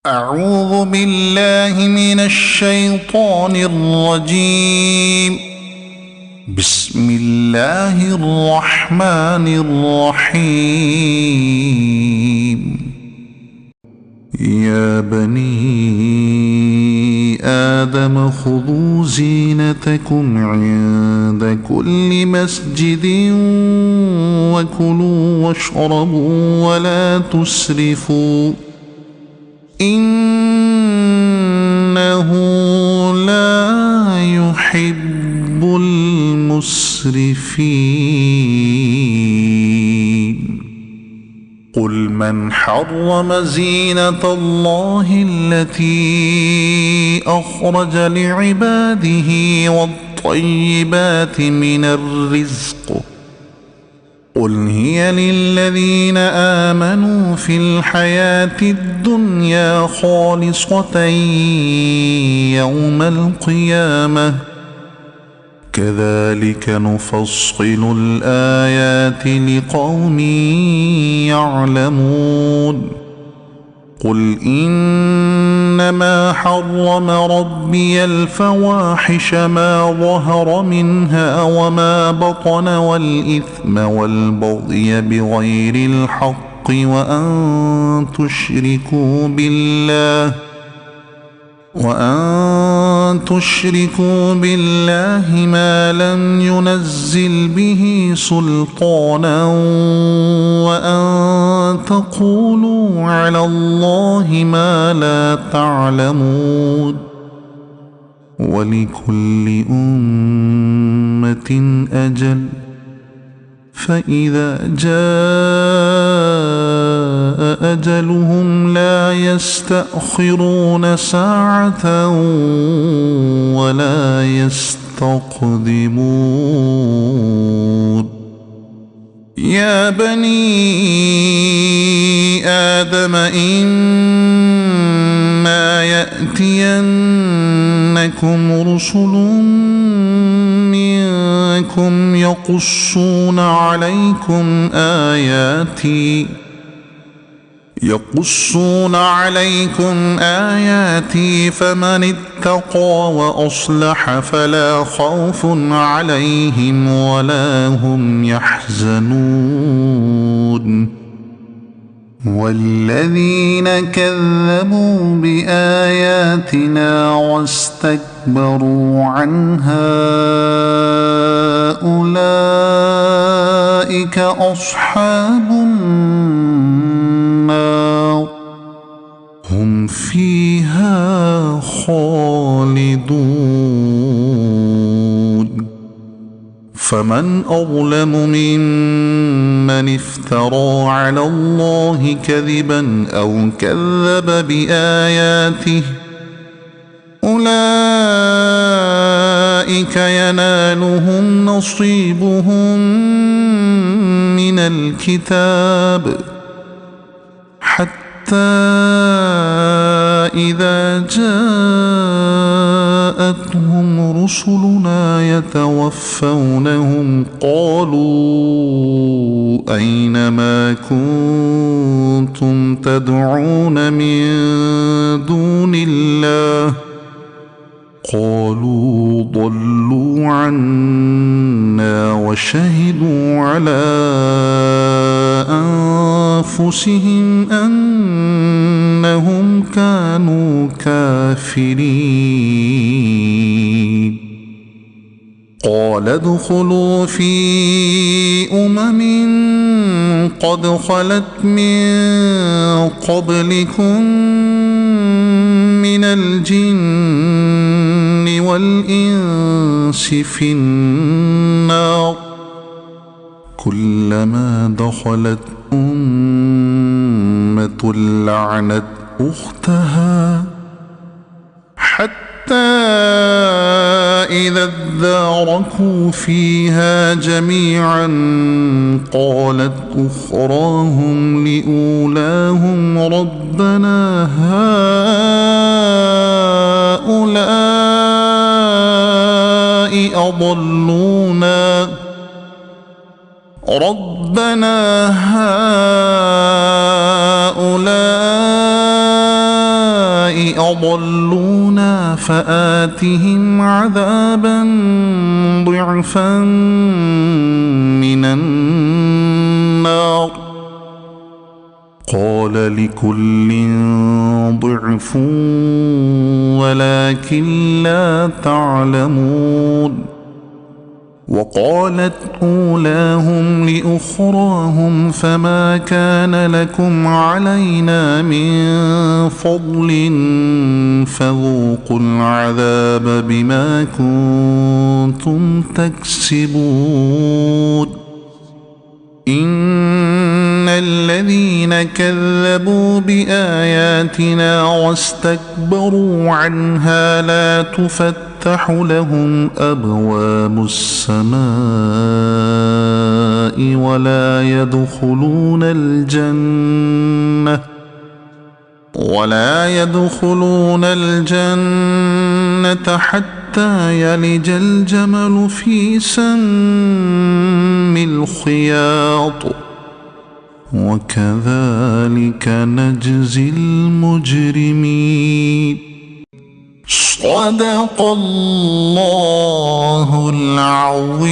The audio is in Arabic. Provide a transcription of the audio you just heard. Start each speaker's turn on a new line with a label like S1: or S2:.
S1: أعوذ بالله من الشيطان الرجيم. بسم الله الرحمن الرحيم. يا بني آدم خذوا زينتكم عند كل مسجد وكلوا واشربوا ولا تسرفوا إنه لا يحب المسرفين. قل من حرم زينة الله التي أخرج لعباده والطيبات من الرزق قل هي للذين آمنوا في الحياة الدنيا خالصة يوم القيامة كذلك نفصل الآيات لقوم يعلمون. قل إنما حرم ربي الفواحش ما ظهر منها وما بطن والإثم والبغي بغير الحق وأن تشركوا بالله ما لم ينزل به سلطانا وأن تقولوا على الله ما لا تعلمون. ولكل أمة أجل فإذا جاء أجلهم لا يستأخرون ساعة ولا يستقدمون. يا بني آدم إما يأتينكم رسل منكم يقصون عليكم آياتي فمن اتقى وأصلح فلا خوف عليهم ولا هم يحزنون. والذين كذبوا بآياتنا واستكبروا عنها أولئك أصحاب النار هم فيها خالدون. فمن أظلم ممن افترى على الله كذبا أو كذب بآياته أولئك ينالهم نصيبهم من الكتاب حتى إذا جاءتهم رسلنا يتوفونهم قالوا أين ما كنتم تدعون من دون الله قالوا ضلوا عنا وشهدوا على أنفسهم أنهم كانوا كافرين. قال ادخلوا في قد خلت من قبلكم من الجن والإنس في النار كلما دخلت أمة لعنت أختها حتى إذا اداركوا فيها جميعا قالت أخراهم لأولاهم ربنا هؤلاء أضلونا ربنا هؤلاء أضلونا فآتهم عذابا ضعفا من النار قال لكل ضعف ولكن لا تعلمون وقالت أولاهم لأخراهم فما كان لكم علينا من فضل فذوقوا العذاب بما كنتم تكسبون إن الذين كذبوا بآياتنا واستكبروا عنها لا تفتح لهم أبواب السماء ولا يدخلون الجنة حتى يلج الجمل في سم الخياط وكذلك نجزي المجرمين صدق الله العظيم.